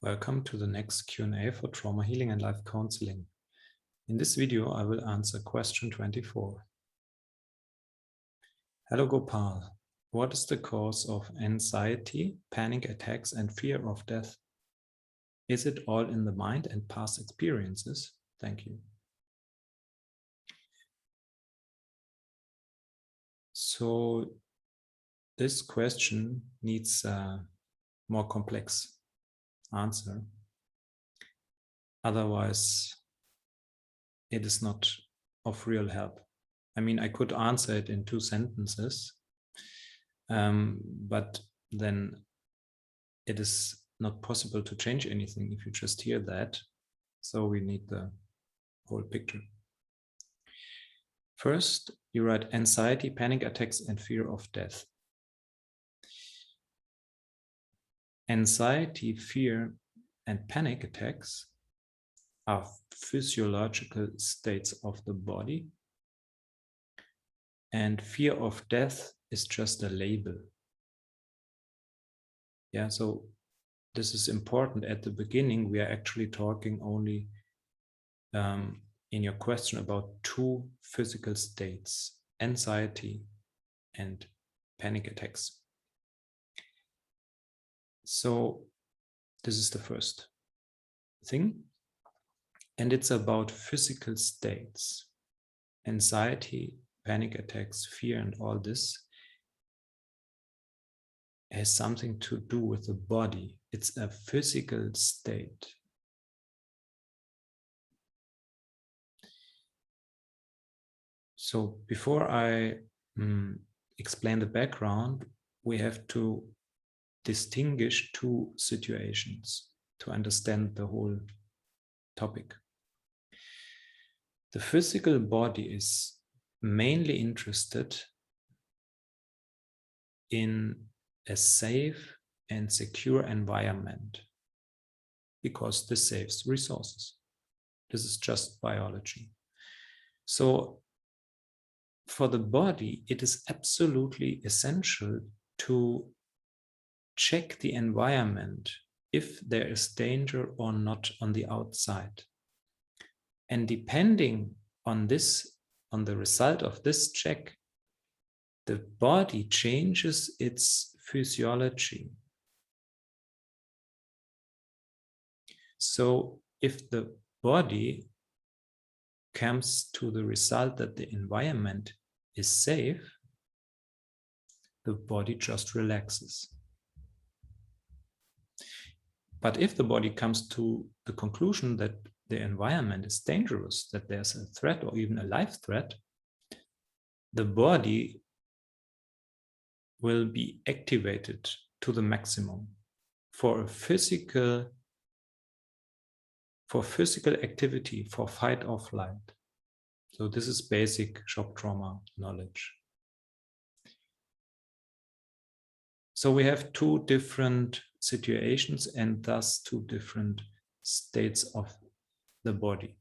Welcome to the next Q&A for trauma healing and life counseling. In this video, I will answer question 24. Hello Gopal, what is the cause of anxiety, panic attacks, and fear of death? Is it all in the mind and past experiences? Thank you. So this question needs a more complex answer. Otherwise, it is not of real help. I mean, I could answer it in 2 sentences, but then it is not possible to change anything if you just hear that. So we need the whole picture. First, you write anxiety, panic attacks, and fear of death. Anxiety, fear, and panic attacks are physiological states of the body, and fear of death is just a label. Yeah, so this is important. At the beginning, we are actually talking only in your question about 2 physical states, anxiety and panic attacks. So this is the first thing. And it's about physical states. Anxiety, panic attacks, fear, and all this has something to do with the body. It's a physical state. So before I explain the background, we have to distinguish 2 situations to understand the whole topic. The physical body is mainly interested in a safe and secure environment because this saves resources. This is just biology. So for the body, it is absolutely essential to check the environment if there is danger or not on the outside. And depending on this, on the result of this check, the body changes its physiology. So if the body comes to the result that the environment is safe, the body just relaxes. But if the body comes to the conclusion that the environment is dangerous, that there's a threat or even a life threat, the body will be activated to the maximum for physical activity, for fight or flight. So this is basic shock trauma knowledge. So we have 2 different situations and thus 2 different states of the body.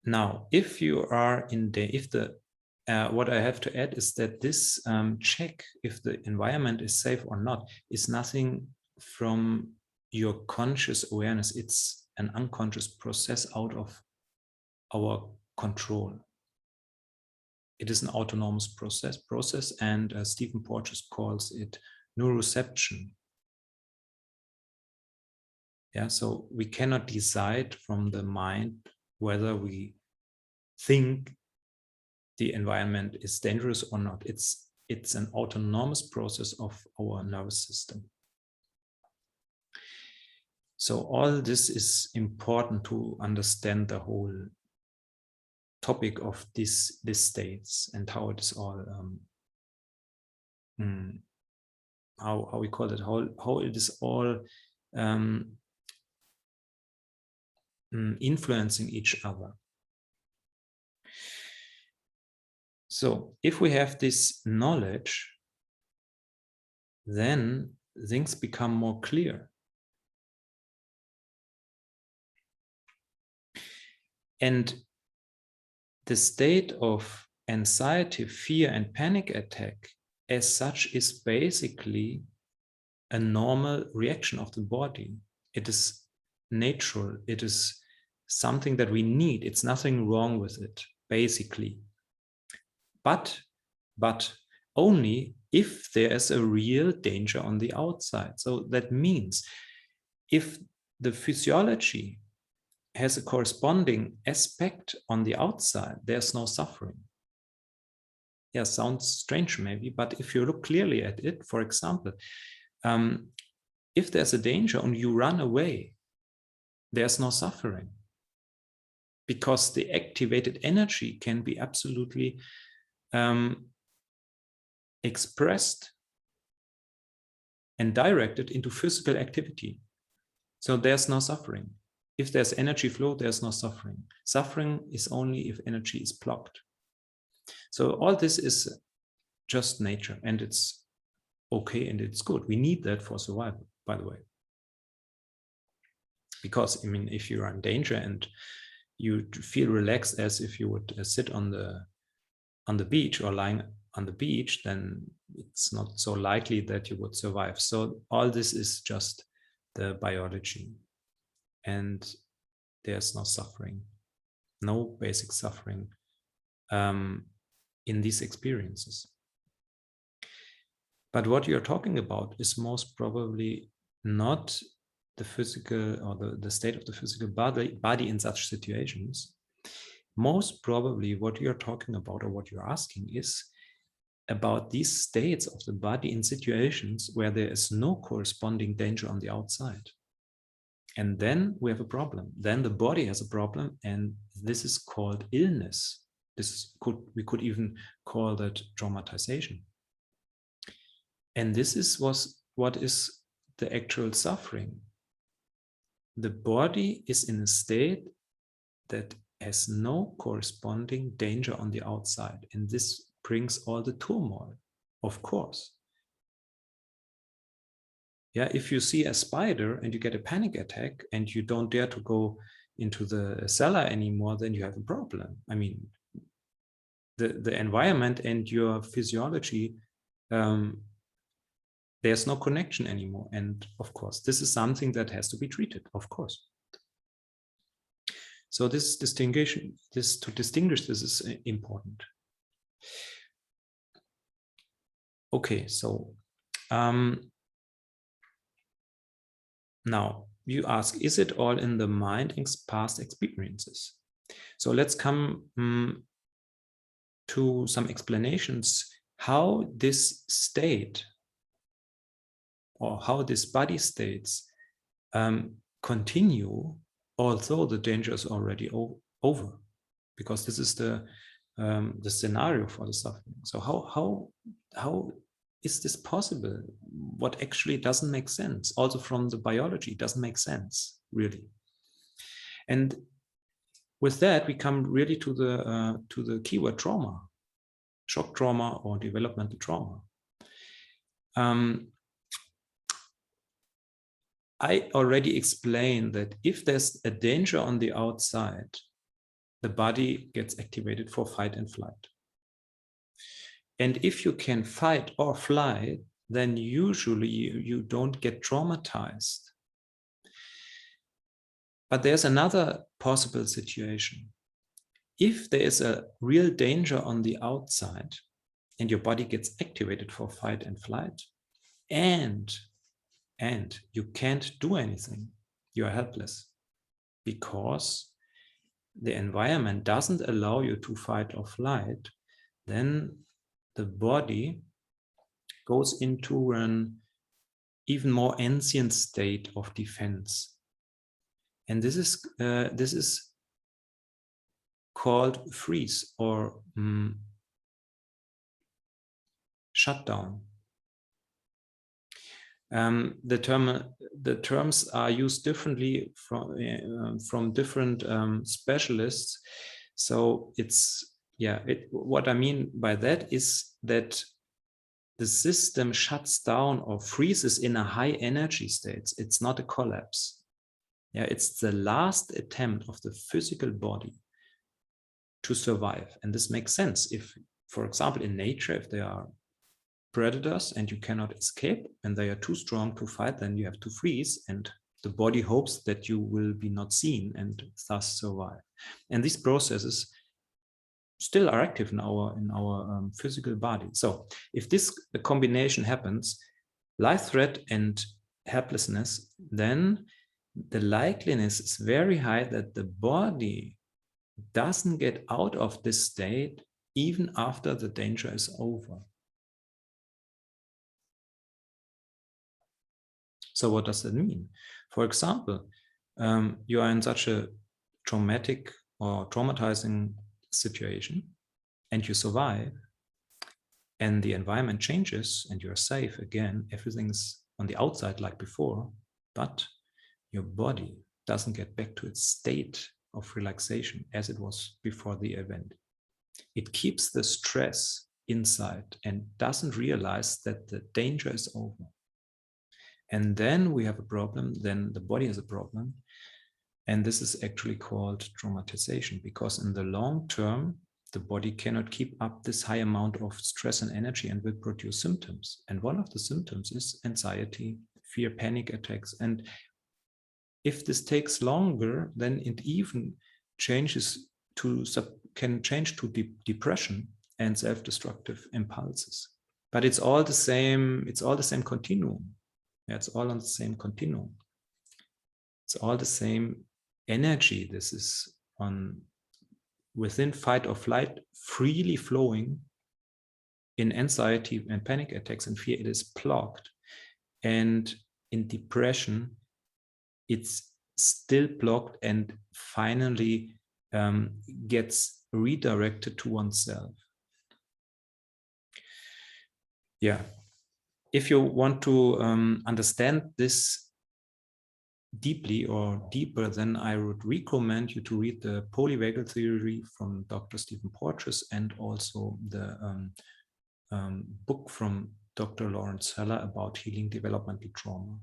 Now, if you are what I have to add is that this check if the environment is safe or not is nothing from your conscious awareness. It's an unconscious process out of our control. It is an autonomous process, and Stephen Porges calls it neuroception. Yeah, so we cannot decide from the mind whether we think the environment is dangerous or not. It's an autonomous process of our nervous system. So all this is important to understand the whole topic of these states and how it is all how we call it, how it is all influencing each other. So if we have this knowledge, then things become more clear. And the state of anxiety, fear, and panic attack as such is basically a normal reaction of the body. It is natural. It is something that we need. It's nothing wrong with it, basically. But only if there is a real danger on the outside. So that means if the physiology has a corresponding aspect on the outside, there's no suffering. Yeah, sounds strange maybe, but if you look clearly at it, for example, if there's a danger and you run away, there's no suffering, because the activated energy can be absolutely expressed and directed into physical activity. So there's no suffering. If there's energy flow, there's no suffering. Suffering is only if energy is blocked. So all this is just nature, and it's okay and it's good. We need that for survival, by the way. Because, I mean, if you are in danger and you feel relaxed as if you would sit on the beach or lying on the beach, then it's not so likely that you would survive. So all this is just the biology, and there's no suffering, no basic suffering in these experiences. But what you're talking about is most probably not the physical or the state of the physical body in such situations. Most probably what you're talking about, or what you're asking, is about these states of the body in situations where there is no corresponding danger on the outside. And then we have a problem. Then the body has a problem, and this is called illness. We could even call that traumatization. And this is what is the actual suffering. The body is in a state that has no corresponding danger on the outside, and this brings all the turmoil, of course. Yeah, if you see a spider and you get a panic attack and you don't dare to go into the cellar anymore, then you have a problem. I mean, the environment and your physiology, there's no connection anymore. And of course, this is something that has to be treated, of course. So to distinguish this is important. Okay, so now you ask, is it all in the mind and past experiences? So let's come to some explanations how this state, or how these body states continue although the danger is already over, because this is the scenario for the suffering. So how is this possible? What actually doesn't make sense? Also from the biology, it doesn't make sense, really. And with that, we come really to the keyword trauma, shock trauma or developmental trauma. I already explained that if there's a danger on the outside, the body gets activated for fight and flight. And if you can fight or fly, then usually you don't get traumatized. But there's another possible situation. If there is a real danger on the outside and your body gets activated for fight and flight, and you can't do anything, you are helpless, because the environment doesn't allow you to fight or flight, then the body goes into an even more ancient state of defense. And this is called freeze or shutdown. The terms are used differently from different specialists. So what I mean by that is that the system shuts down or freezes in a high energy state. It's not a collapse. Yeah, it's the last attempt of the physical body to survive. And this makes sense if, for example, in nature, if there are predators and you cannot escape, and they are too strong to fight, then you have to freeze, and the body hopes that you will be not seen and thus survive. And these processes still are active in our physical body. So if this combination happens, life threat and helplessness, then the likeliness is very high that the body doesn't get out of this state even after the danger is over. So what does that mean? For example, you are in such a traumatic or traumatizing situation and you survive, and the environment changes and you're safe again, everything's on the outside like before, but your body doesn't get back to its state of relaxation as it was before the event. It keeps the stress inside and doesn't realize that the danger is over. And then we have a problem, then the body has a problem. And this is actually called traumatization, because in the long term, the body cannot keep up this high amount of stress and energy and will produce symptoms. And one of the symptoms is anxiety, fear, panic attacks. And if this takes longer, then it even can change to depression and self-destructive impulses. But it's all the same continuum. Yeah, it's all on the same continuum. It's all the same energy. This is within fight or flight, freely flowing. In anxiety and panic attacks and fear, it is blocked. And in depression, it's still blocked and finally gets redirected to oneself. Yeah. If you want to understand this deeply or deeper, then I would recommend you to read the polyvagal theory from Dr. Stephen Porges and also the book from Dr. Lawrence Heller about healing developmental trauma.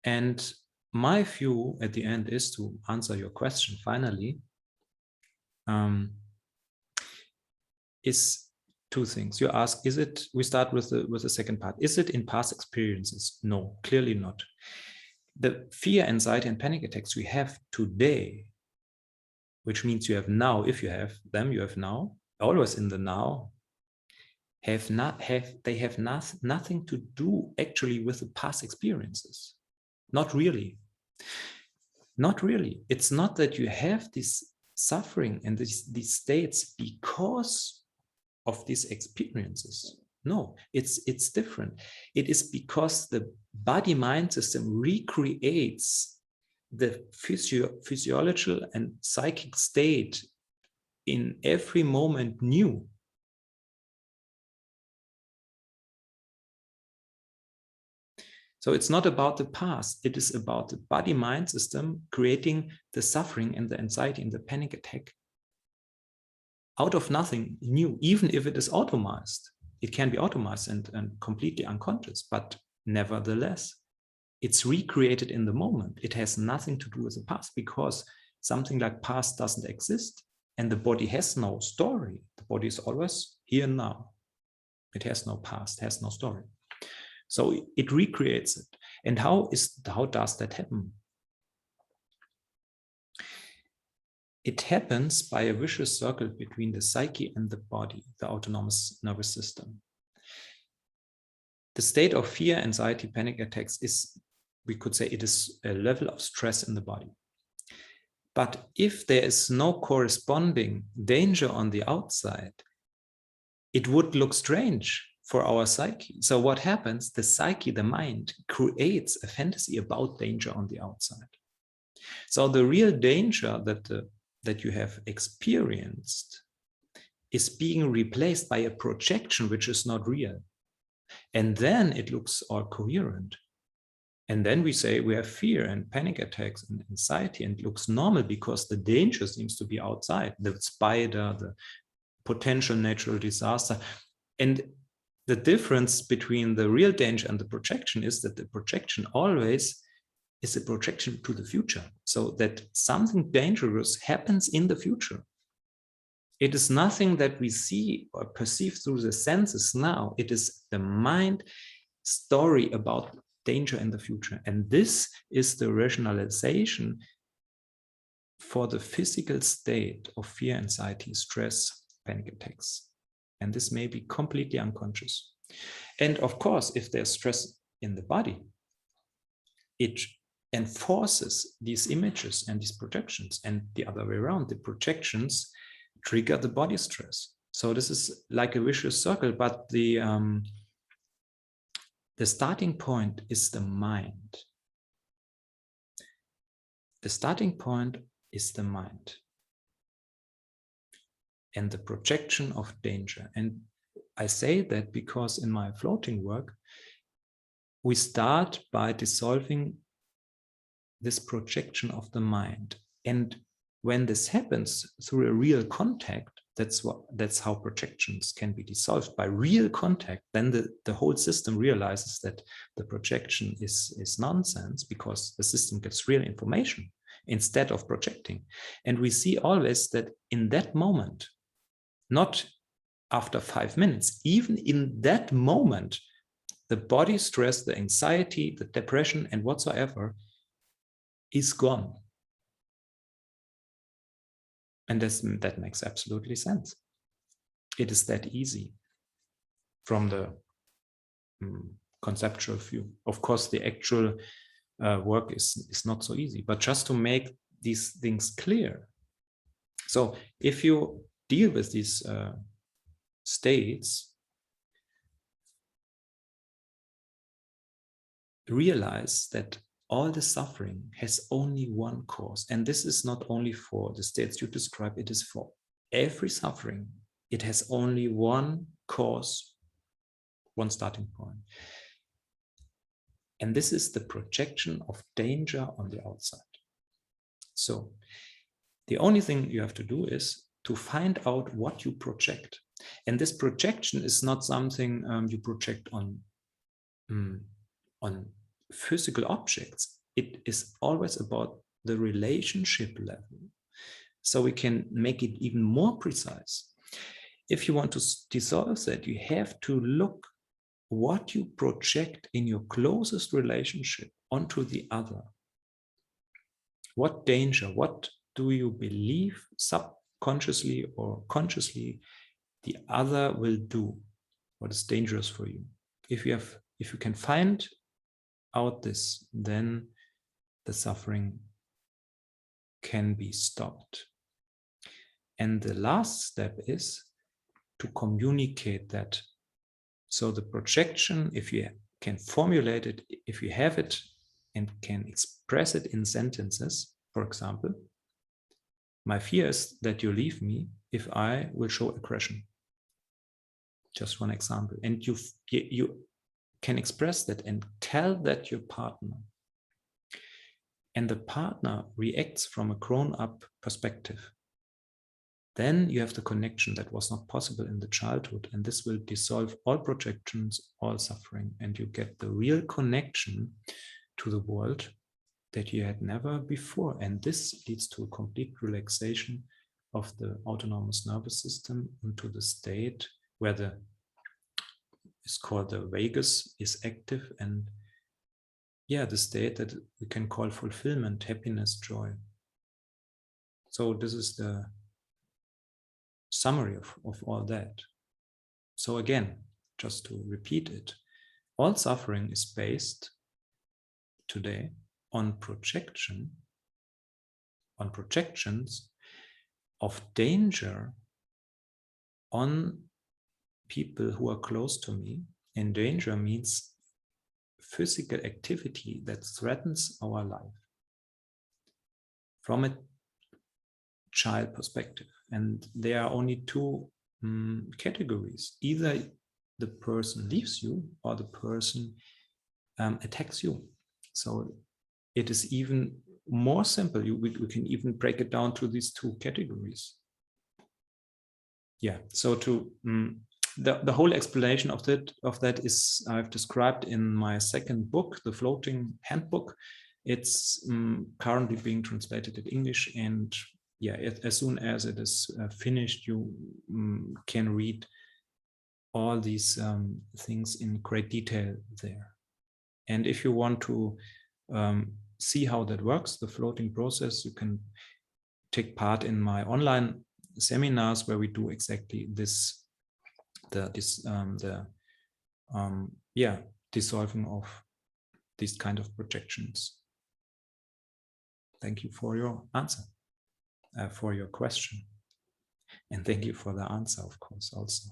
And my view at the end is to answer your question finally, is two things. You ask, we start with the second part. Is it in past experiences? No, clearly not. The fear, anxiety, and panic attacks we have today, which means you have now, if you have them, you have now, always in the now, they have nothing to do actually with the past experiences. Not really. Not really. It's not that you have this suffering and these states because of these experiences. No, it's different. It is because the body-mind system recreates the physiological and psychic state in every moment new. So it's not about the past. It is about the body-mind system creating the suffering and the anxiety and the panic attack out of nothing new, even if it is automized. It can be automized and completely unconscious, but nevertheless, it's recreated in the moment. It has nothing to do with the past because something like past doesn't exist and the body has no story. The body is always here and now. It has no past, has no story. So it recreates it. And how does that happen? It happens by a vicious circle between the psyche and the body, the autonomous nervous system. The state of fear, anxiety, panic attacks is, we could say, it is a level of stress in the body. But if there is no corresponding danger on the outside, it would look strange for our psyche. So what happens? The psyche, the mind, creates a fantasy about danger on the outside. So the real danger that you have experienced is being replaced by a projection which is not real. And then it looks all coherent. And then we say we have fear and panic attacks and anxiety, and it looks normal because the danger seems to be outside, the spider, the potential natural disaster. And the difference between the real danger and the projection is that the projection always is a projection to the future, so that something dangerous happens in the future. It is nothing that we see or perceive through the senses now. It is the mind story about danger in the future. And this is the rationalization for the physical state of fear, anxiety, stress, panic attacks. And this may be completely unconscious. And of course, if there's stress in the body, it enforces these images and these projections, and the other way around. The projections trigger the body stress. So this is like a vicious circle, but the starting point is the mind. The starting point is the mind and the projection of danger. And I say that because in my floating work, we start by dissolving this projection of the mind. And when this happens through a real contact, that's how projections can be dissolved, by real contact. Then the whole system realizes that the projection is nonsense, because the system gets real information instead of projecting. And we see always that in that moment, not after 5 minutes, even in that moment, the body stress, the anxiety, the depression, and whatsoever is gone. And that makes absolutely sense. It is that easy from the conceptual view. Of course, the actual work is not so easy, but just to make these things clear. So if you deal with these states, realize that all the suffering has only one cause. And this is not only for the states you describe, it is for every suffering. It has only one cause, one starting point. And this is the projection of danger on the outside. So the only thing you have to do is to find out what you project. And this projection is not something you project on physical objects. It is always about the relationship level. So we can make it even more precise. If you want to dissolve that, you have to look what you project in your closest relationship onto the other. What danger, what do you believe subconsciously or consciously the other will do? What is dangerous for you? If you can find out this, then the suffering can be stopped. And the last step is to communicate that. So the projection, if you can formulate it, if you have it and can express it in sentences, for example, my fear is that you leave me if I will show aggression. Just one example. And you can express that and tell that your partner. And the partner reacts from a grown-up perspective. Then you have the connection that was not possible in the childhood, and this will dissolve all projections, all suffering, and you get the real connection to the world that you had never before. And this leads to a complete relaxation of the autonomous nervous system into the state where it's called the vagus is active, and the state that we can call fulfillment, happiness, joy. So this is the summary of all that. So again, just to repeat it, all suffering is based today on projections of danger on people who are close to me. And danger means physical activity that threatens our life from a child perspective. And there are only two categories. Either the person leaves you or the person attacks you. So it is even more simple. We can even break it down to these two categories. So to the whole explanation of that is I've described in my second book, The Floating Handbook. It's currently being translated in English, and yeah, as soon as it is finished, you can read all these things in great detail there. And if you want to see how that works, the floating process, you can take part in my online seminars where we do exactly this, dissolving of these kind of projections. Thank you for your answer, for your question. And thank you for the answer, of course, also.